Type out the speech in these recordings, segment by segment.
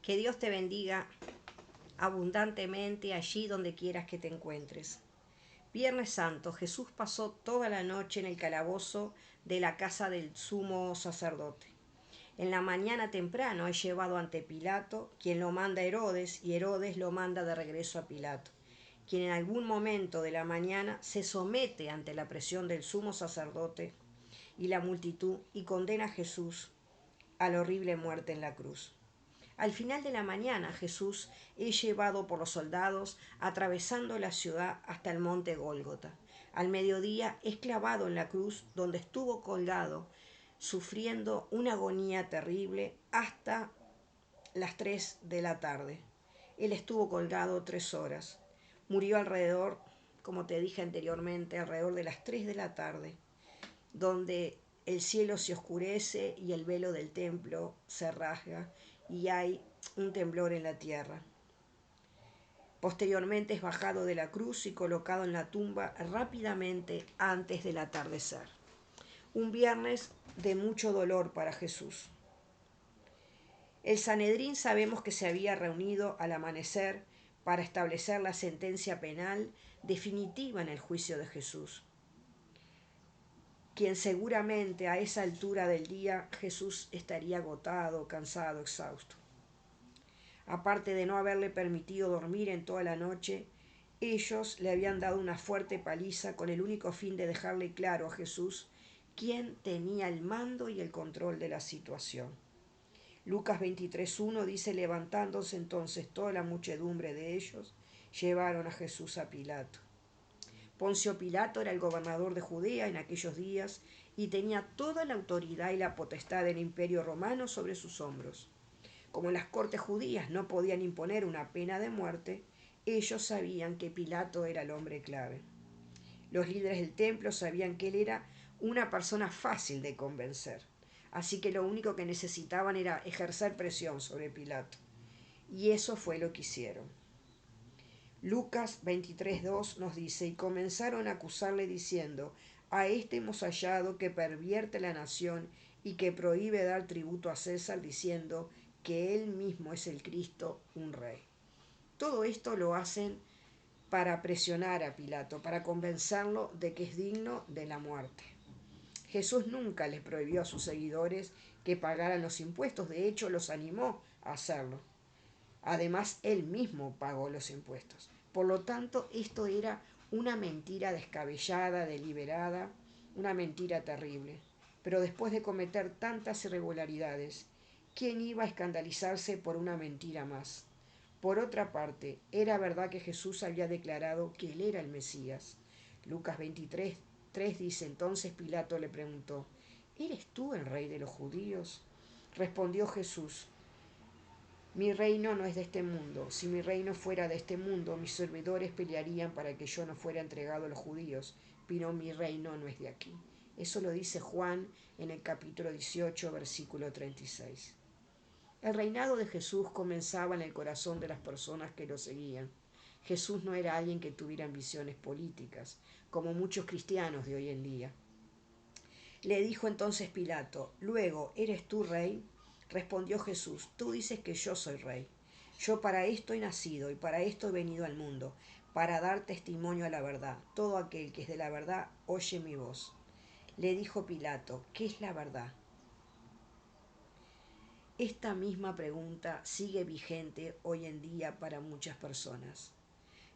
Que Dios te bendiga abundantemente allí donde quieras que te encuentres. Viernes Santo, Jesús pasó toda la noche en el calabozo de la casa del sumo sacerdote. En la mañana temprano es llevado ante Pilato, quien lo manda a Herodes, y Herodes lo manda de regreso a Pilato, quien en algún momento de la mañana se somete ante la presión del sumo sacerdote y la multitud y condena a Jesús a la horrible muerte en la cruz. Al final de la mañana Jesús es llevado por los soldados atravesando la ciudad hasta el monte Gólgota. Al mediodía es clavado en la cruz donde estuvo colgado, sufriendo una agonía terrible hasta las 3 de la tarde. Él estuvo colgado 3 horas. Murió alrededor, como te dije anteriormente, alrededor de las 3 de la tarde, donde el cielo se oscurece y el velo del templo se rasga y hay un temblor en la tierra. Posteriormente es bajado de la cruz y colocado en la tumba rápidamente antes del atardecer. Un viernes de mucho dolor para Jesús. El Sanedrín sabemos que se había reunido al amanecer para establecer la sentencia penal definitiva en el juicio de Jesús, quien seguramente a esa altura del día Jesús estaría agotado, cansado, exhausto. Aparte de no haberle permitido dormir en toda la noche, ellos le habían dado una fuerte paliza con el único fin de dejarle claro a Jesús quién tenía el mando y el control de la situación. Lucas 23:1 dice: levantándose entonces toda la muchedumbre de ellos, llevaron a Jesús a Pilato. Poncio Pilato era el gobernador de Judea en aquellos días y tenía toda la autoridad y la potestad del imperio romano sobre sus hombros. Como las cortes judías no podían imponer una pena de muerte, ellos sabían que Pilato era el hombre clave. Los líderes del templo sabían que él era una persona fácil de convencer, así que lo único que necesitaban era ejercer presión sobre Pilato. Y eso fue lo que hicieron. Lucas 23:2 nos dice: y comenzaron a acusarle diciendo: a este hemos hallado que pervierte la nación y que prohíbe dar tributo a César, diciendo que él mismo es el Cristo, un rey. Todo esto lo hacen para presionar a Pilato, para convencerlo de que es digno de la muerte. Jesús nunca les prohibió a sus seguidores que pagaran los impuestos, de hecho los animó a hacerlo. Además, él mismo pagó los impuestos. Por lo tanto, esto era una mentira descabellada, deliberada, una mentira terrible. Pero después de cometer tantas irregularidades, ¿quién iba a escandalizarse por una mentira más? Por otra parte, era verdad que Jesús había declarado que él era el Mesías. Lucas 23:3 dice: entonces Pilato le preguntó: ¿eres tú el rey de los judíos? Respondió Jesús: mi reino no es de este mundo. Si mi reino fuera de este mundo, mis servidores pelearían para que yo no fuera entregado a los judíos, pero mi reino no es de aquí. Eso lo dice Juan en el capítulo 18, versículo 36. El reinado de Jesús comenzaba en el corazón de las personas que lo seguían. Jesús no era alguien que tuviera ambiciones políticas, como muchos cristianos de hoy en día. Le dijo entonces Pilato: luego, ¿eres tú rey? Respondió Jesús: tú dices que yo soy rey. Yo para esto he nacido y para esto he venido al mundo, para dar testimonio a la verdad. Todo aquel que es de la verdad oye mi voz. Le dijo Pilato: ¿qué es la verdad? Esta misma pregunta sigue vigente hoy en día para muchas personas.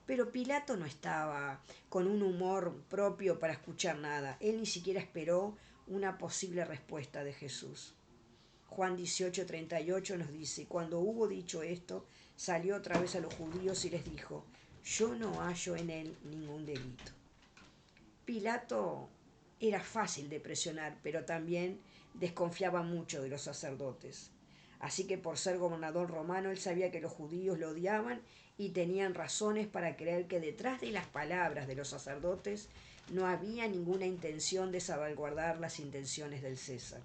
Pero Pilato no estaba con un humor propio para escuchar nada. Él ni siquiera esperó una posible respuesta de Jesús. Juan 18:38 nos dice: cuando hubo dicho esto, salió otra vez a los judíos y les dijo: yo no hallo en él ningún delito. Pilato era fácil de presionar, pero también desconfiaba mucho de los sacerdotes. Así que por ser gobernador romano, él sabía que los judíos lo odiaban y tenían razones para creer que detrás de las palabras de los sacerdotes no había ninguna intención de salvaguardar las intenciones del César.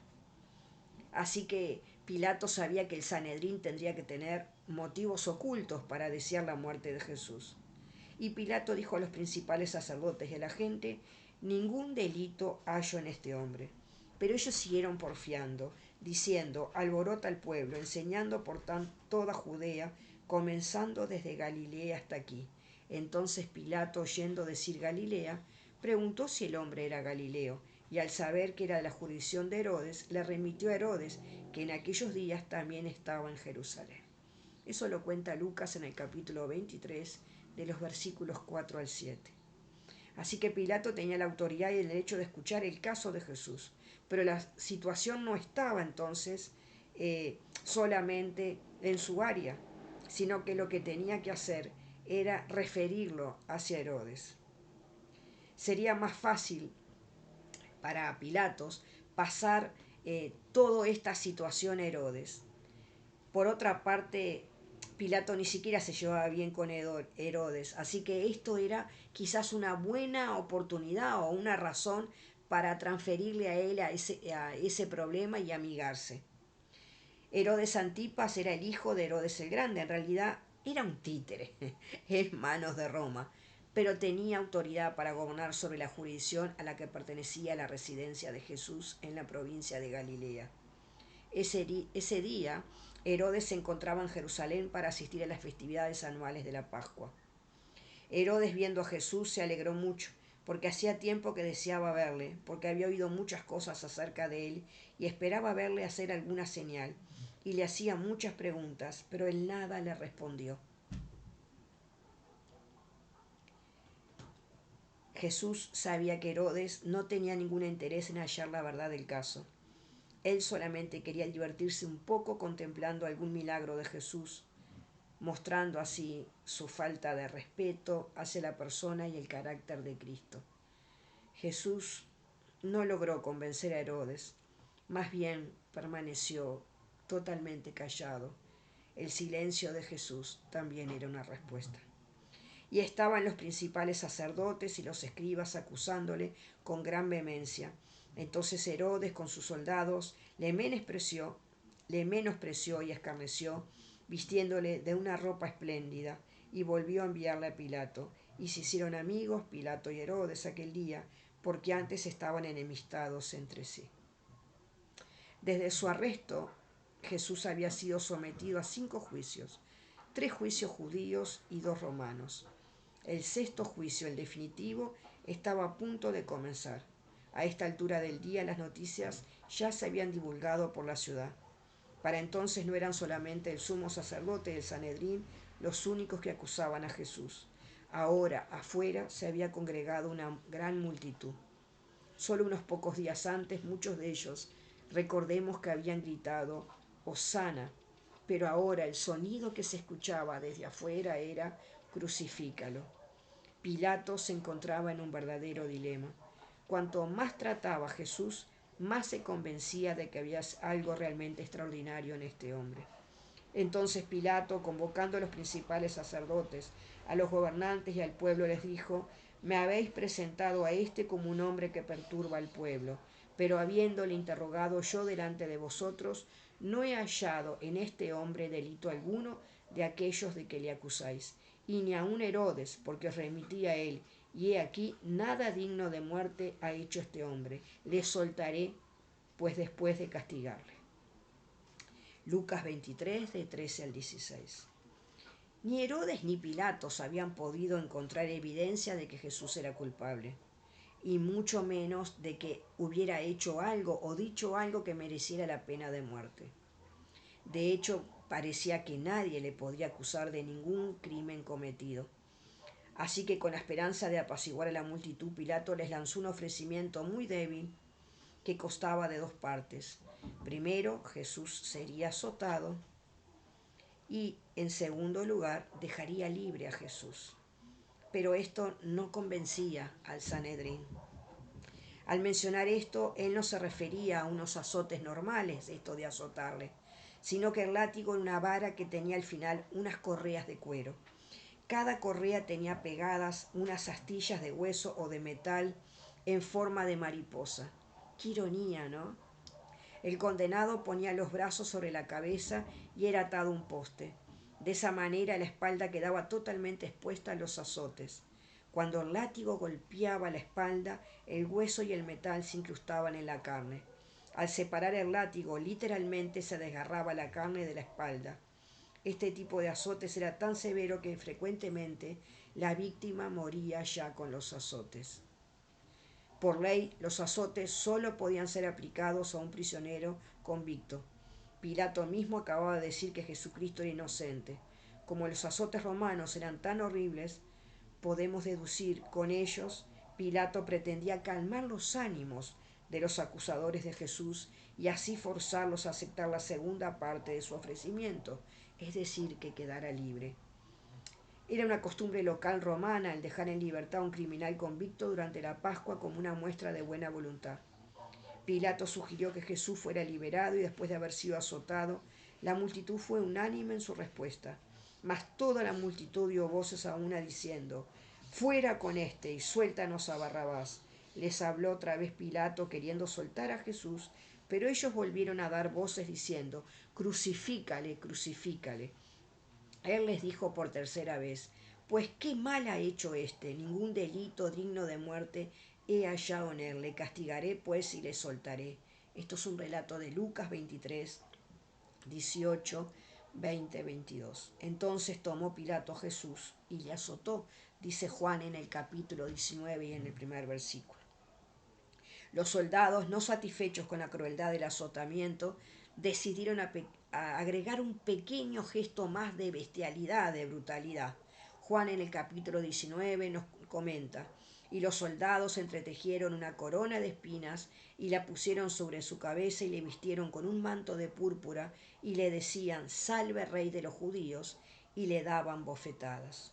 Así que Pilato sabía que el Sanedrín tendría que tener motivos ocultos para desear la muerte de Jesús. Y Pilato dijo a los principales sacerdotes y a la gente: ningún delito hallo en este hombre. Pero ellos siguieron porfiando, diciendo: alborota al pueblo, enseñando por toda Judea, comenzando desde Galilea hasta aquí. Entonces Pilato, oyendo decir Galilea, preguntó si el hombre era Galileo, y al saber que era de la jurisdicción de Herodes, le remitió a Herodes, que en aquellos días también estaba en Jerusalén. Eso lo cuenta Lucas en el capítulo 23, de los versículos 4 al 7. Así que Pilato tenía la autoridad y el derecho de escuchar el caso de Jesús, pero la situación no estaba entonces solamente en su área, sino que lo que tenía que hacer era referirlo hacia Herodes. Sería más fácil para Pilatos pasar toda esta situación a Herodes. Por otra parte, Pilato ni siquiera se llevaba bien con Herodes, así que esto era quizás una buena oportunidad o una razón para transferirle a él a ese problema y amigarse. Herodes Antipas era el hijo de Herodes el Grande, en realidad era un títere en manos de Roma, pero tenía autoridad para gobernar sobre la jurisdicción a la que pertenecía la residencia de Jesús en la provincia de Galilea. Ese día, Herodes se encontraba en Jerusalén para asistir a las festividades anuales de la Pascua. Herodes, viendo a Jesús, se alegró mucho, porque hacía tiempo que deseaba verle, porque había oído muchas cosas acerca de él y esperaba verle hacer alguna señal, y le hacía muchas preguntas, pero él nada le respondió. Jesús sabía que Herodes no tenía ningún interés en hallar la verdad del caso. Él solamente quería divertirse un poco contemplando algún milagro de Jesús, mostrando así su falta de respeto hacia la persona y el carácter de Cristo. Jesús no logró convencer a Herodes, más bien permaneció totalmente callado. El silencio de Jesús también era una respuesta. Y estaban los principales sacerdotes y los escribas acusándole con gran vehemencia. Entonces Herodes con sus soldados le menospreció y escarneció, vistiéndole de una ropa espléndida, y volvió a enviarle a Pilato. Y se hicieron amigos Pilato y Herodes aquel día, porque antes estaban enemistados entre sí. Desde su arresto, Jesús había sido sometido a 5 juicios, 3 juicios judíos y 2 romanos. El 6º juicio, el definitivo, estaba a punto de comenzar. A esta altura del día las noticias ya se habían divulgado por la ciudad. Para entonces no eran solamente el sumo sacerdote y el Sanedrín los únicos que acusaban a Jesús. Ahora, afuera, se había congregado una gran multitud. Solo unos pocos días antes, muchos de ellos, recordemos que habían gritado «Hosana», pero ahora el sonido que se escuchaba desde afuera era «Crucifícalo». Pilato se encontraba en un verdadero dilema. Cuanto más trataba a Jesús, más se convencía de que había algo realmente extraordinario en este hombre. Entonces Pilato, convocando a los principales sacerdotes, a los gobernantes y al pueblo, les dijo: «Me habéis presentado a este como un hombre que perturba al pueblo, pero habiéndole interrogado yo delante de vosotros, no he hallado en este hombre delito alguno de aquellos de que le acusáis, y ni aun Herodes, porque os remití a él, y he aquí, nada digno de muerte ha hecho este hombre. Le soltaré, pues después de castigarle». Lucas 23, de 13 al 16. Ni Herodes ni Pilatos habían podido encontrar evidencia de que Jesús era culpable, y mucho menos de que hubiera hecho algo o dicho algo que mereciera la pena de muerte. De hecho, parecía que nadie le podía acusar de ningún crimen cometido. Así que, con la esperanza de apaciguar a la multitud, Pilato les lanzó un ofrecimiento muy débil que constaba de 2 partes. Primero, Jesús sería azotado, y, en segundo lugar, dejaría libre a Jesús. Pero esto no convencía al Sanedrín. Al mencionar esto, él no se refería a unos azotes normales, esto de azotarle, sino que el látigo era una vara que tenía al final unas correas de cuero. Cada correa tenía pegadas unas astillas de hueso o de metal en forma de mariposa. Qué ironía, ¿no? El condenado ponía los brazos sobre la cabeza y era atado a un poste. De esa manera la espalda quedaba totalmente expuesta a los azotes. Cuando el látigo golpeaba la espalda, el hueso y el metal se incrustaban en la carne. Al separar el látigo, literalmente se desgarraba la carne de la espalda. Este tipo de azotes era tan severo que frecuentemente la víctima moría ya con los azotes. Por ley, los azotes solo podían ser aplicados a un prisionero convicto. Pilato mismo acababa de decir que Jesucristo era inocente. Como los azotes romanos eran tan horribles, podemos deducir con ellos, Pilato pretendía calmar los ánimos de los acusadores de Jesús y así forzarlos a aceptar la segunda parte de su ofrecimiento, es decir, que quedara libre. Era una costumbre local romana el dejar en libertad a un criminal convicto durante la Pascua como una muestra de buena voluntad. Pilato sugirió que Jesús fuera liberado y después de haber sido azotado, la multitud fue unánime en su respuesta. Mas toda la multitud dio voces a una diciendo: «Fuera con éste y suéltanos a Barrabás». Les habló otra vez Pilato queriendo soltar a Jesús, pero ellos volvieron a dar voces diciendo: «Crucifícale, crucifícale». Él les dijo por tercera vez: «Pues qué mal ha hecho éste, ningún delito digno de muerte he hallado en él, le castigaré pues y le soltaré». Esto es un relato de Lucas 23, 18, 20, 22. Entonces tomó Pilato a Jesús y le azotó, dice Juan en el capítulo 19 y en el primer versículo. Los soldados, no satisfechos con la crueldad del azotamiento, decidieron a agregar un pequeño gesto más de bestialidad, de brutalidad. Juan en el capítulo 19 nos comenta: «Y los soldados entretejieron una corona de espinas y la pusieron sobre su cabeza y le vistieron con un manto de púrpura y le decían: Salve, Rey de los judíos, y le daban bofetadas».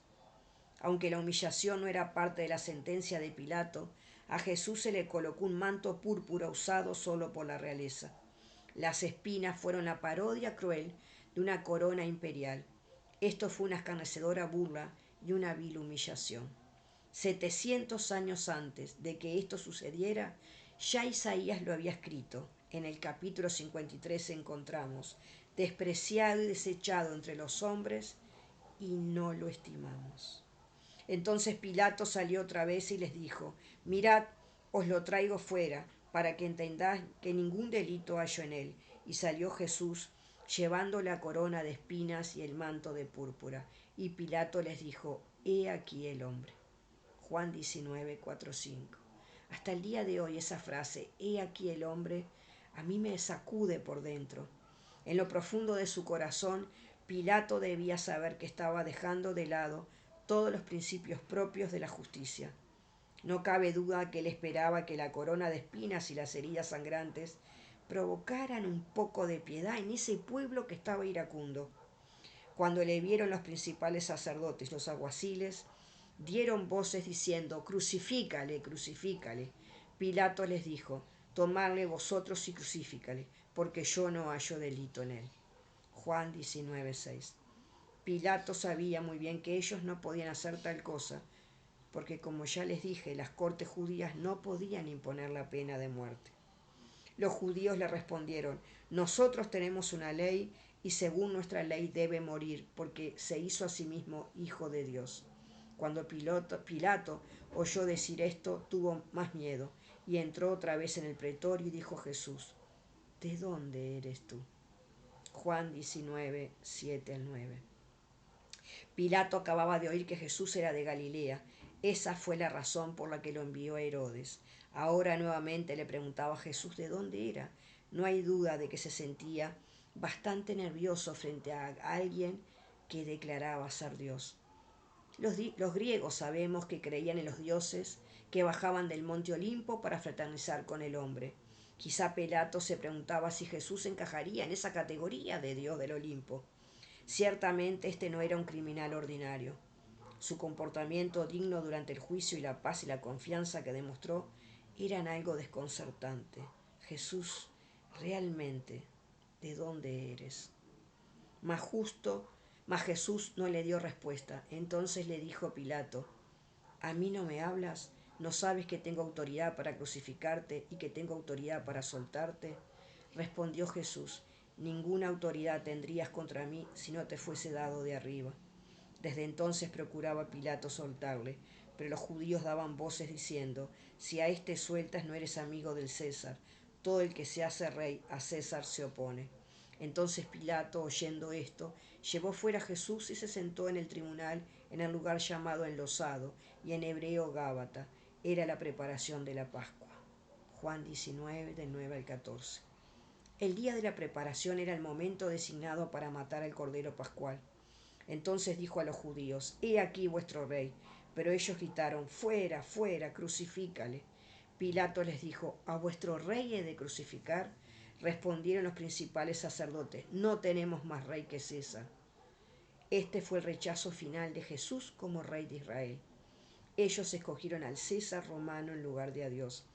Aunque la humillación no era parte de la sentencia de Pilato, a Jesús se le colocó un manto púrpura usado solo por la realeza. Las espinas fueron la parodia cruel de una corona imperial. Esto fue una escarnecedora burla y una vil humillación. 700 años antes de que esto sucediera, ya Isaías lo había escrito. En el capítulo 53 encontramos: «Despreciado y desechado entre los hombres, y no lo estimamos». Entonces Pilato salió otra vez y les dijo: «Mirad, os lo traigo fuera, para que entendáis que ningún delito hallo en él». Y salió Jesús, llevando la corona de espinas y el manto de púrpura. Y Pilato les dijo: «He aquí el hombre». Juan 19, 4, 5. Hasta el día de hoy esa frase, «He aquí el hombre», a mí me sacude por dentro. En lo profundo de su corazón, Pilato debía saber que estaba dejando de lado todos los principios propios de la justicia. No cabe duda que él esperaba que la corona de espinas y las heridas sangrantes provocaran un poco de piedad en ese pueblo que estaba iracundo. Cuando le vieron los principales sacerdotes, los alguaciles, dieron voces diciendo: «Crucifícale, crucifícale». Pilato les dijo: «Tomadle vosotros y crucifícale, porque yo no hallo delito en él». Juan 19, 6. Pilato sabía muy bien que ellos no podían hacer tal cosa, porque como ya les dije, las cortes judías no podían imponer la pena de muerte. Los judíos le respondieron: «Nosotros tenemos una ley y según nuestra ley debe morir, porque se hizo a sí mismo hijo de Dios». Cuando Pilato oyó decir esto, tuvo más miedo y entró otra vez en el pretorio y dijo a Jesús: «¿De dónde eres tú?». Juan 19, 7 al 9. Pilato acababa de oír que Jesús era de Galilea. Esa fue la razón por la que lo envió a Herodes. Ahora nuevamente le preguntaba a Jesús de dónde era. No hay duda de que se sentía bastante nervioso frente a alguien que declaraba ser Dios. Los griegos sabemos que creían en los dioses que bajaban del monte Olimpo para fraternizar con el hombre. Quizá Pilato se preguntaba si Jesús encajaría en esa categoría de Dios del Olimpo. Ciertamente este no era un criminal ordinario. Su comportamiento digno durante el juicio y la paz y la confianza que demostró eran algo desconcertante. «Jesús, realmente, ¿de dónde eres?». Mas Jesús no le dio respuesta. Entonces le dijo Pilato: «¿A mí no me hablas? ¿No sabes que tengo autoridad para crucificarte y que tengo autoridad para soltarte?». Respondió Jesús: «Ninguna autoridad tendrías contra mí si no te fuese dado de arriba». Desde entonces procuraba Pilato soltarle, pero los judíos daban voces diciendo: «Si a este sueltas no eres amigo del César». todo el que se hace rey a César se opone. Entonces Pilato, oyendo esto, llevó fuera a Jesús y se sentó en el tribunal en el lugar llamado Enlosado, y en hebreo Gábata. Era la preparación de la Pascua. Juan 19, del 9 al 14. El día de la preparación era el momento designado para matar al Cordero Pascual. Entonces dijo a los judíos: He aquí vuestro rey. Pero ellos gritaron: Fuera, fuera, crucifícale. Pilato les dijo: ¿A vuestro rey he de crucificar? Respondieron los principales sacerdotes: No tenemos más rey que César. Este fue el rechazo final de Jesús como rey de Israel. Ellos escogieron al César romano en lugar de a Dios.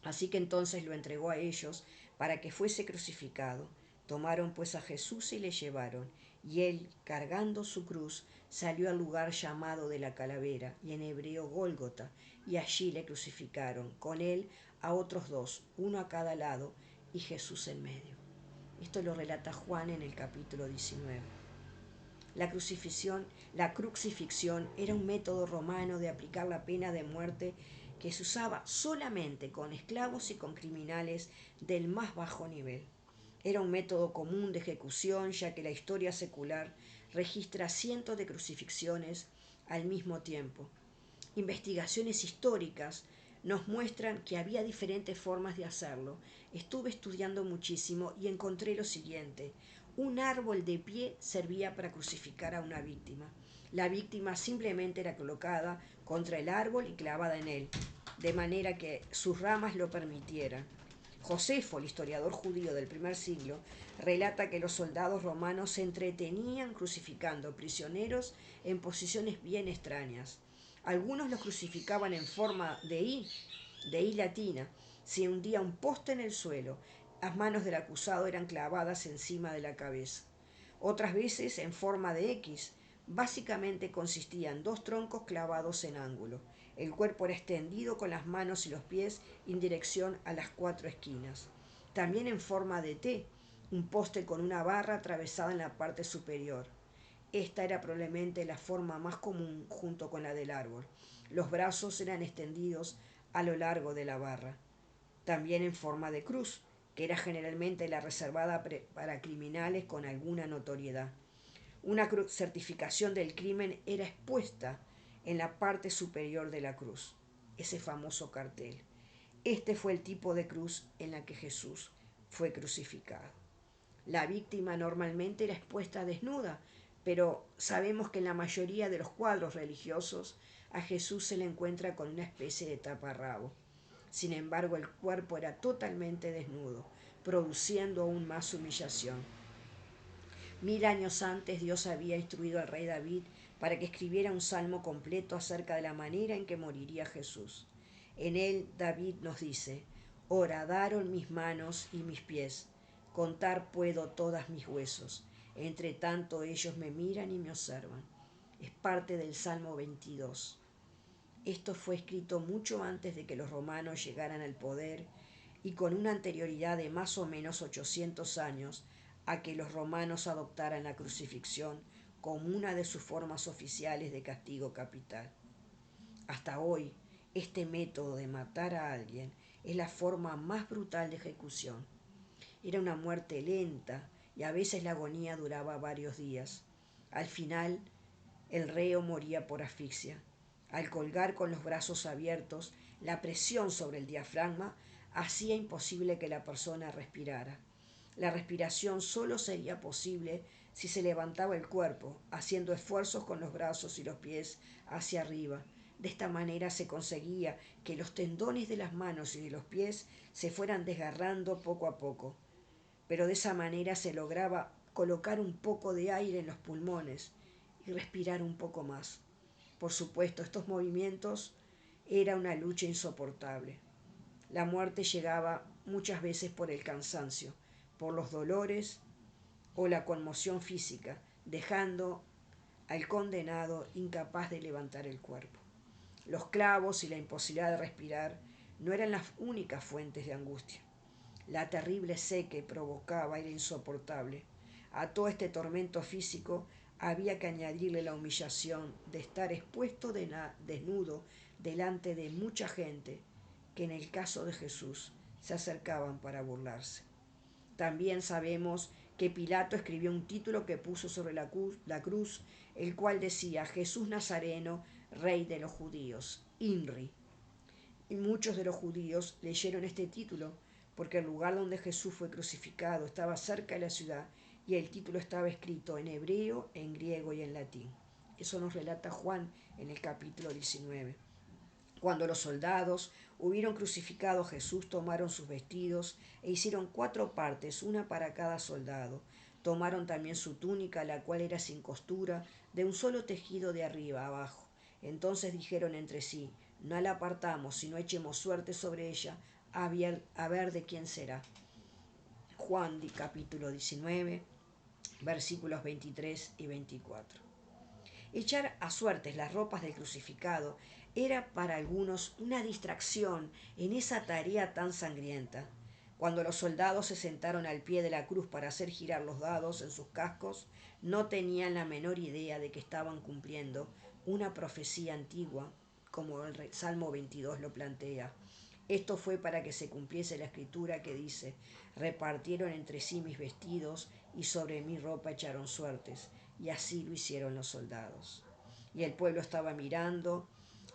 Así que entonces lo entregó a ellos para que fuese crucificado. Tomaron pues a Jesús y le llevaron, y él, cargando su cruz, salió al lugar llamado de la Calavera, y en hebreo Gólgota, y allí le crucificaron, con él a otros dos, uno a cada lado, y Jesús en medio. Esto lo relata Juan en el capítulo 19. La crucifixión era un método romano de aplicar la pena de muerte que se usaba solamente con esclavos y con criminales del más bajo nivel. Era un método común de ejecución, ya que la historia secular registra cientos de crucifixiones al mismo tiempo. Investigaciones históricas nos muestran que había diferentes formas de hacerlo. Estuve estudiando muchísimo y encontré lo siguiente: un árbol de pie servía para crucificar a una víctima. La víctima simplemente era colocada contra el árbol y clavada en él, de manera que sus ramas lo permitieran. Josefo, el historiador judío del primer siglo, relata que los soldados romanos se entretenían crucificando prisioneros en posiciones bien extrañas. Algunos los crucificaban en forma de I latina. Se hundía un poste en el suelo. Las manos del acusado eran clavadas encima de la cabeza. Otras veces en forma de X. Básicamente consistía en dos troncos clavados en ángulo. El cuerpo era extendido con las manos y los pies en dirección a las cuatro esquinas. También en forma de T, un poste con una barra atravesada en la parte superior. Esta era probablemente la forma más común junto con la del árbol. Los brazos eran extendidos a lo largo de la barra. También en forma de cruz, que era generalmente la reservada para criminales con alguna notoriedad. Una certificación del crimen era expuesta en la parte superior de la cruz, ese famoso cartel. Este fue el tipo de cruz en la que Jesús fue crucificado. La víctima normalmente era expuesta desnuda, pero sabemos que en la mayoría de los cuadros religiosos a Jesús se le encuentra con una especie de taparrabo. Sin embargo, el cuerpo era totalmente desnudo, produciendo aún más humillación. 1000 años antes, Dios había instruido al rey David para que escribiera un salmo completo acerca de la manera en que moriría Jesús. En él, David nos dice: Horadaron mis manos y mis pies, contar puedo todas mis huesos. Entre tanto ellos me miran y me observan. Es parte del Salmo 22. Esto fue escrito mucho antes de que los romanos llegaran al poder y con una anterioridad de más o menos 800 años a que los romanos adoptaran la crucifixión como una de sus formas oficiales de castigo capital. Hasta hoy, este método de matar a alguien es la forma más brutal de ejecución. Era una muerte lenta y a veces la agonía duraba varios días. Al final, el reo moría por asfixia. Al colgar con los brazos abiertos, la presión sobre el diafragma hacía imposible que la persona respirara. La respiración solo sería posible si se levantaba el cuerpo, haciendo esfuerzos con los brazos y los pies hacia arriba. De esta manera se conseguía que los tendones de las manos y de los pies se fueran desgarrando poco a poco. Pero de esa manera se lograba colocar un poco de aire en los pulmones y respirar un poco más. Por supuesto, estos movimientos era una lucha insoportable. La muerte llegaba muchas veces por el cansancio, por los dolores o la conmoción física, dejando al condenado incapaz de levantar el cuerpo. Los clavos y la imposibilidad de respirar no eran las únicas fuentes de angustia. La terrible sed que provocaba era insoportable. A todo este tormento físico había que añadirle la humillación de estar expuesto desnudo delante de mucha gente, que en el caso de Jesús se acercaban para burlarse. También sabemos que Pilato escribió un título que puso sobre la cruz, el cual decía: Jesús Nazareno, Rey de los Judíos, INRI. Y muchos de los judíos leyeron este título porque el lugar donde Jesús fue crucificado estaba cerca de la ciudad y el título estaba escrito en hebreo, en griego y en latín. Eso nos relata Juan en el capítulo 19. Cuando los soldados hubieron crucificado a Jesús, tomaron sus vestidos e hicieron 4 partes, una para cada soldado. Tomaron también su túnica, la cual era sin costura, de un solo tejido de arriba a abajo. Entonces dijeron entre sí: no la apartamos, sino echemos suerte sobre ella, a ver de quién será. Juan capítulo 19, versículos 23 y 24. Echar a suertes las ropas del crucificado era para algunos una distracción en esa tarea tan sangrienta. Cuando los soldados se sentaron al pie de la cruz para hacer girar los dados en sus cascos, no tenían la menor idea de que estaban cumpliendo una profecía antigua, como el Salmo 22 lo plantea. Esto fue para que se cumpliese la escritura que dice: repartieron entre sí mis vestidos y sobre mi ropa echaron suertes. Y así lo hicieron los soldados. Y el pueblo estaba mirando,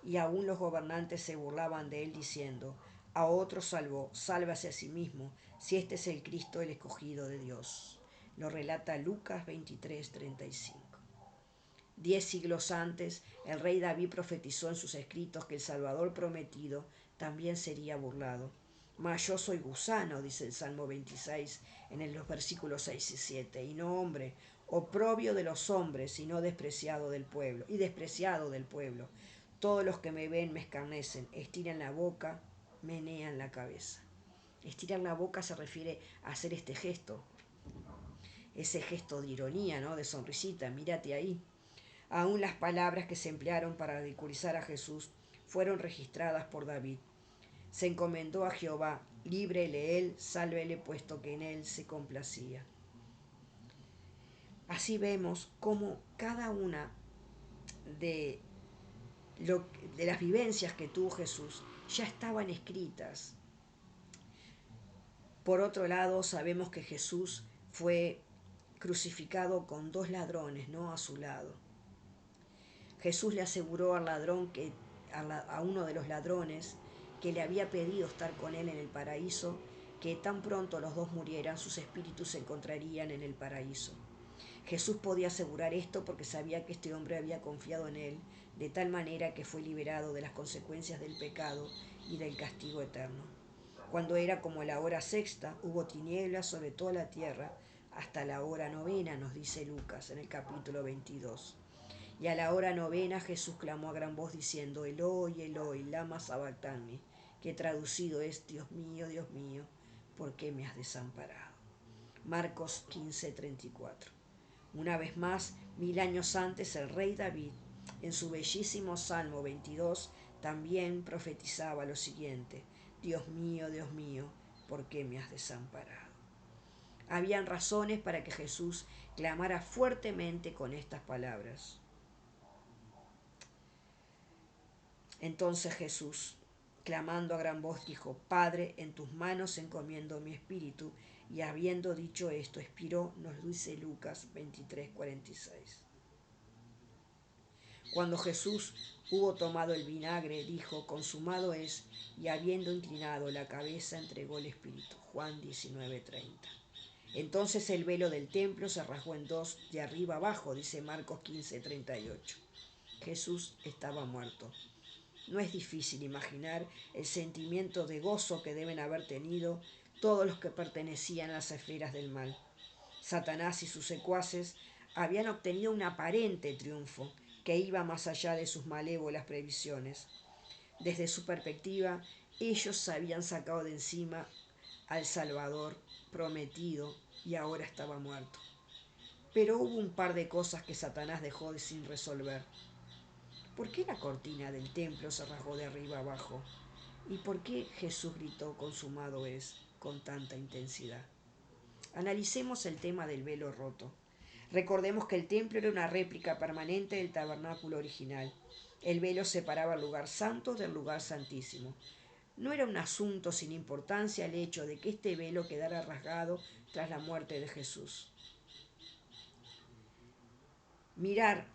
y aún los gobernantes se burlaban de él, diciendo: a otro salvó, sálvase a sí mismo, si este es el Cristo, el escogido de Dios. Lo relata Lucas 23:35. 10 siglos antes, el rey David profetizó en sus escritos que el Salvador prometido también sería burlado. Mas yo soy gusano, dice el Salmo 26 en los versículos 6 y 7, y no hombre, oprobio de los hombres, y no despreciado del pueblo, y despreciado del pueblo. Todos los que me ven me escarnecen, estiran la boca, menean la cabeza. Estirar la boca se refiere a hacer este gesto, ese gesto de ironía, ¿no? De sonrisita, mírate ahí. Aún las palabras que se emplearon para ridiculizar a Jesús fueron registradas por David. Se encomendó a Jehová, líbrele él, sálvele, puesto que en él se complacía. Así vemos cómo cada una de, de las vivencias que tuvo Jesús ya estaban escritas. Por otro lado, sabemos que Jesús fue crucificado con 2 ladrones, ¿no?, a su lado. Jesús le aseguró al ladrón a uno de los ladrones que le había pedido estar con él en el paraíso, que tan pronto los dos murieran, sus espíritus se encontrarían en el paraíso. Jesús podía asegurar esto porque sabía que este hombre había confiado en él, de tal manera que fue liberado de las consecuencias del pecado y del castigo eterno. Cuando era como la hora sexta, hubo tinieblas sobre toda la tierra, hasta la hora novena, nos dice Lucas en el capítulo 22. Y a la hora novena Jesús clamó a gran voz diciendo: Eloi, Eloi, lama sabactani, que traducido es: Dios mío, ¿por qué me has desamparado? Marcos 15:34. Una vez más, 1000 años antes, el rey David, en su bellísimo Salmo 22, también profetizaba lo siguiente: Dios mío, ¿por qué me has desamparado? Habían razones para que Jesús clamara fuertemente con estas palabras. Entonces Jesús, clamando a gran voz, dijo: Padre, en tus manos encomiendo mi espíritu. Y habiendo dicho esto, expiró, nos dice Lucas 23:46. Cuando Jesús hubo tomado el vinagre, dijo: consumado es, y habiendo inclinado la cabeza, entregó el espíritu. Juan 19:30. Entonces el velo del templo se rasgó en 2 de arriba abajo, dice Marcos 15:38. Jesús estaba muerto. No es difícil imaginar el sentimiento de gozo que deben haber tenido todos los que pertenecían a las esferas del mal. Satanás y sus secuaces habían obtenido un aparente triunfo que iba más allá de sus malévolas previsiones. Desde su perspectiva, ellos se habían sacado de encima al Salvador prometido y ahora estaba muerto. Pero hubo un par de cosas que Satanás dejó sin resolver. ¿Por qué la cortina del templo se rasgó de arriba abajo? ¿Y por qué Jesús gritó: consumado es, con tanta intensidad? Analicemos el tema del velo roto. Recordemos que el templo era una réplica permanente del tabernáculo original. El velo separaba el lugar santo del lugar santísimo. No era un asunto sin importancia el hecho de que este velo quedara rasgado tras la muerte de Jesús. Mirar,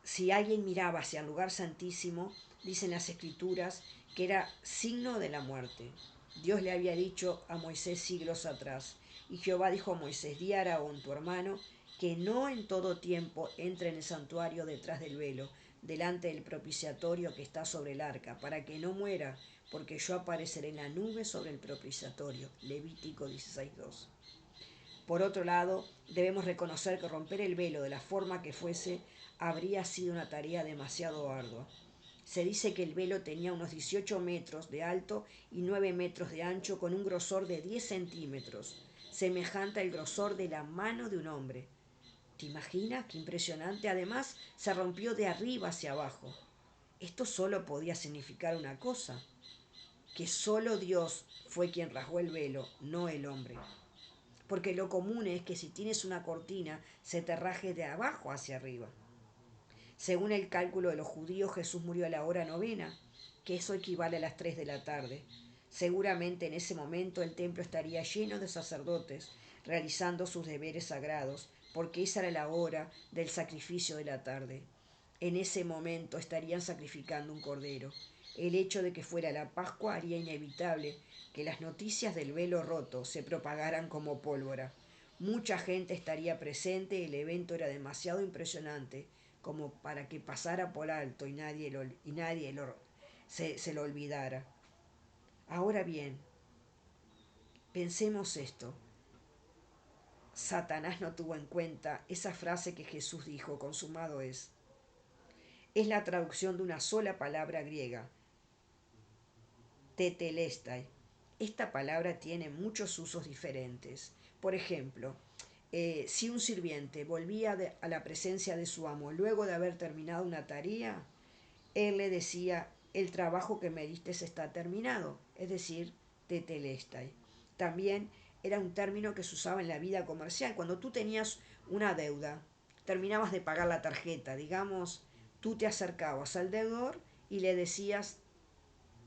si alguien miraba hacia el lugar santísimo, dicen las escrituras que era signo de la muerte. Dios le había dicho a Moisés siglos atrás, y Jehová dijo a Moisés: di a Aarón, tu hermano, que no en todo tiempo entre en el santuario detrás del velo, delante del propiciatorio que está sobre el arca, para que no muera, porque yo apareceré en la nube sobre el propiciatorio. Levítico 16:2. Por otro lado, debemos reconocer que romper el velo de la forma que fuese habría sido una tarea demasiado ardua. Se dice que el velo tenía unos 18 metros de alto y 9 metros de ancho, con un grosor de 10 centímetros, semejante al grosor de la mano de un hombre. ¿Te imaginas? Qué impresionante. Además, se rompió de arriba hacia abajo. Esto solo podía significar una cosa: que solo Dios fue quien rasgó el velo, no el hombre. Porque lo común es que si tienes una cortina, se te raje de abajo hacia arriba. Según el cálculo de los judíos, Jesús murió a la hora novena, que eso equivale a las 3 de la tarde. Seguramente en ese momento el templo estaría lleno de sacerdotes, realizando sus deberes sagrados, porque esa era la hora del sacrificio de la tarde. En ese momento estarían sacrificando un cordero. El hecho de que fuera la Pascua haría inevitable que las noticias del velo roto se propagaran como pólvora. Mucha gente estaría presente y el evento era demasiado impresionante como para que pasara por alto y nadie se lo olvidara. Ahora bien, pensemos esto. Satanás no tuvo en cuenta esa frase que Jesús dijo: consumado es. Es la traducción de una sola palabra griega, tetelestai. Esta palabra tiene muchos usos diferentes. Por ejemplo, si un sirviente volvía a la presencia de su amo luego de haber terminado una tarea, él le decía: el trabajo que me diste está terminado, es decir, tetelestai. También era un término que se usaba en la vida comercial. Cuando tú tenías una deuda, terminabas de pagar la tarjeta, digamos, tú te acercabas al deudor y le decías: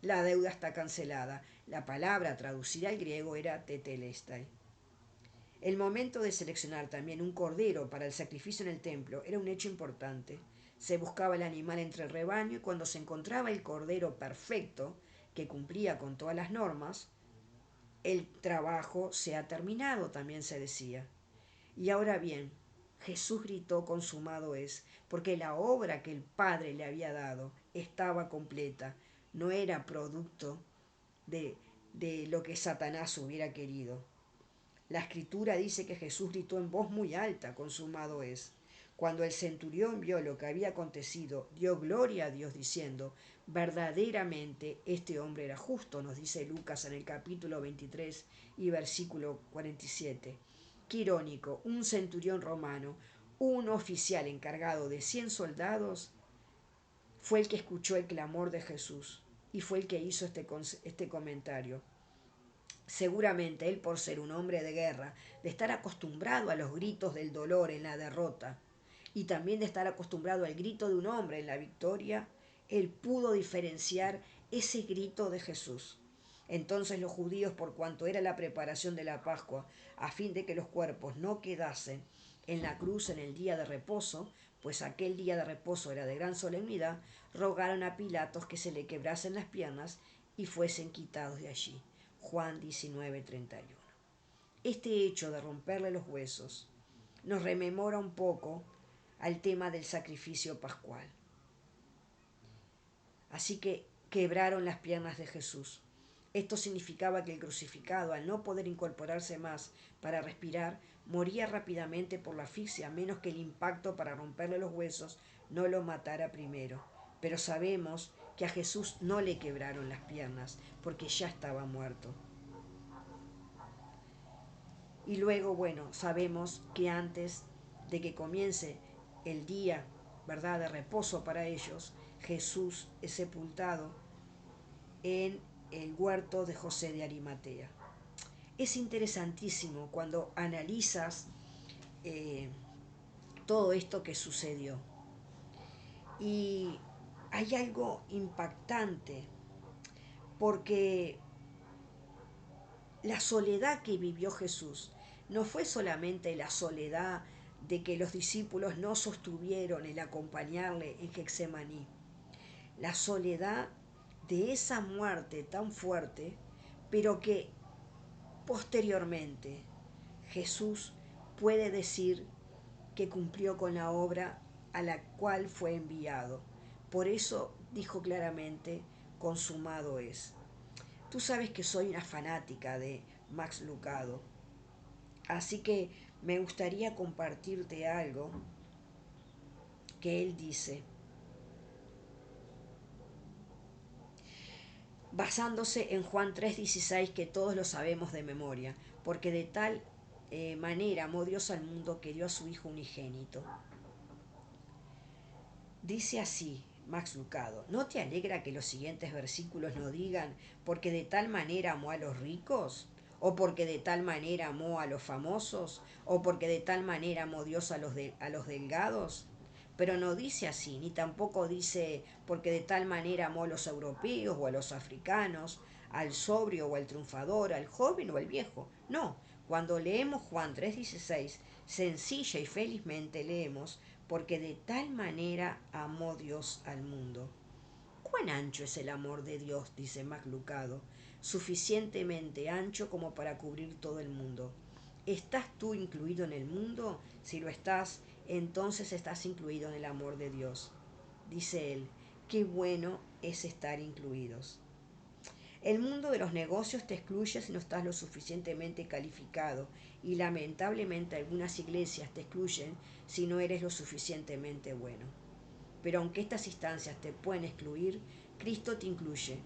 la deuda está cancelada. La palabra traducida al griego era tetelestai. El momento de seleccionar también un cordero para el sacrificio en el templo era un hecho importante. Se buscaba el animal entre el rebaño y cuando se encontraba el cordero perfecto, que cumplía con todas las normas, el trabajo se ha terminado, también se decía. Y ahora bien, Jesús gritó: consumado es, porque la obra que el Padre le había dado estaba completa, no era producto de, de lo que Satanás hubiera querido. La escritura dice que Jesús gritó en voz muy alta: consumado es. Cuando el centurión vio lo que había acontecido, dio gloria a Dios diciendo: verdaderamente este hombre era justo, nos dice Lucas en el capítulo 23 y versículo 47. Qué irónico, un centurión romano, un oficial encargado de 100 soldados, fue el que escuchó el clamor de Jesús y fue el que hizo este comentario. Seguramente él, por ser un hombre de guerra, de estar acostumbrado a los gritos del dolor en la derrota y también de estar acostumbrado al grito de un hombre en la victoria, él pudo diferenciar ese grito de Jesús. Entonces los judíos, por cuanto era la preparación de la Pascua, a fin de que los cuerpos no quedasen en la cruz en el día de reposo, pues aquel día de reposo era de gran solemnidad, rogaron a Pilatos que se le quebrasen las piernas y fuesen quitados de allí. Juan 19:31. Este hecho de romperle los huesos nos rememora un poco al tema del sacrificio pascual. Así que quebraron las piernas de Jesús. Esto significaba que el crucificado, al no poder incorporarse más para respirar, moría rápidamente por la asfixia, a menos que el impacto para romperle los huesos no lo matara primero. Pero sabemos que a Jesús no le quebraron las piernas, porque ya estaba muerto. Y luego, bueno, sabemos que antes de que comience el día, ¿verdad?, de reposo para ellos, Jesús es sepultado en el huerto de José de Arimatea. Es interesantísimo cuando analizas todo esto que sucedió. Y hay algo impactante, porque la soledad que vivió Jesús no fue solamente la soledad de que los discípulos no sostuvieron el acompañarle en Getsemaní, la soledad de esa muerte tan fuerte, pero que posteriormente Jesús puede decir que cumplió con la obra a la cual fue enviado. Por eso dijo claramente, consumado es. Tú sabes que soy una fanática de Max Lucado, así que me gustaría compartirte algo que él dice, basándose en Juan 3:16, que todos lo sabemos de memoria, porque de tal manera amó Dios al mundo que dio a su Hijo unigénito. Dice así Max Lucado, ¿no te alegra que los siguientes versículos no digan porque de tal manera amó a los ricos? ¿O porque de tal manera amó a los famosos? ¿O porque de tal manera amó Dios a los delgados? Pero no dice así, ni tampoco dice porque de tal manera amó a los europeos o a los africanos, al sobrio o al triunfador, al joven o al viejo. No, cuando leemos Juan 3:16, sencilla y felizmente leemos porque de tal manera amó Dios al mundo. ¿Cuán ancho es el amor de Dios?, dice Max Lucado, suficientemente ancho como para cubrir todo el mundo. ¿Estás tú incluido en el mundo? Si lo estás, entonces estás incluido en el amor de Dios. Dice él, qué bueno es estar incluidos. El mundo de los negocios te excluye si no estás lo suficientemente calificado y lamentablemente algunas iglesias te excluyen si no eres lo suficientemente bueno. Pero aunque estas instancias te pueden excluir, Cristo te incluye.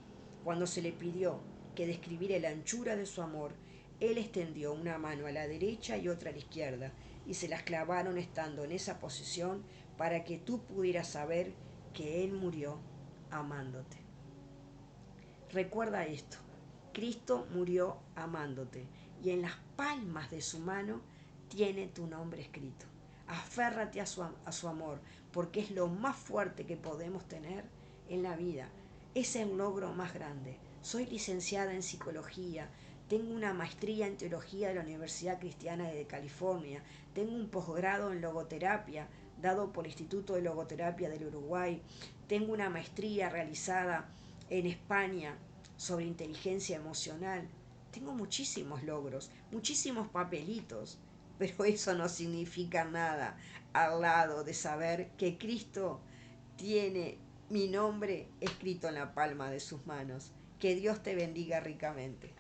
Cuando se le pidió que describiera la anchura de su amor, Él extendió una mano a la derecha y otra a la izquierda, y se las clavaron estando en esa posición para que tú pudieras saber que Él murió amándote. Recuerda esto, Cristo murió amándote y en las palmas de su mano tiene tu nombre escrito. Aférrate a su amor, porque es lo más fuerte que podemos tener en la vida. Es el logro más grande. Soy licenciada en psicología, tengo una maestría en teología de la Universidad Cristiana de California, tengo un posgrado en logoterapia dado por el Instituto de Logoterapia del Uruguay, tengo una maestría realizada en España sobre inteligencia emocional. Tengo muchísimos logros, muchísimos papelitos, pero eso no significa nada al lado de saber que Cristo tiene mi nombre escrito en la palma de sus manos. Que Dios te bendiga ricamente.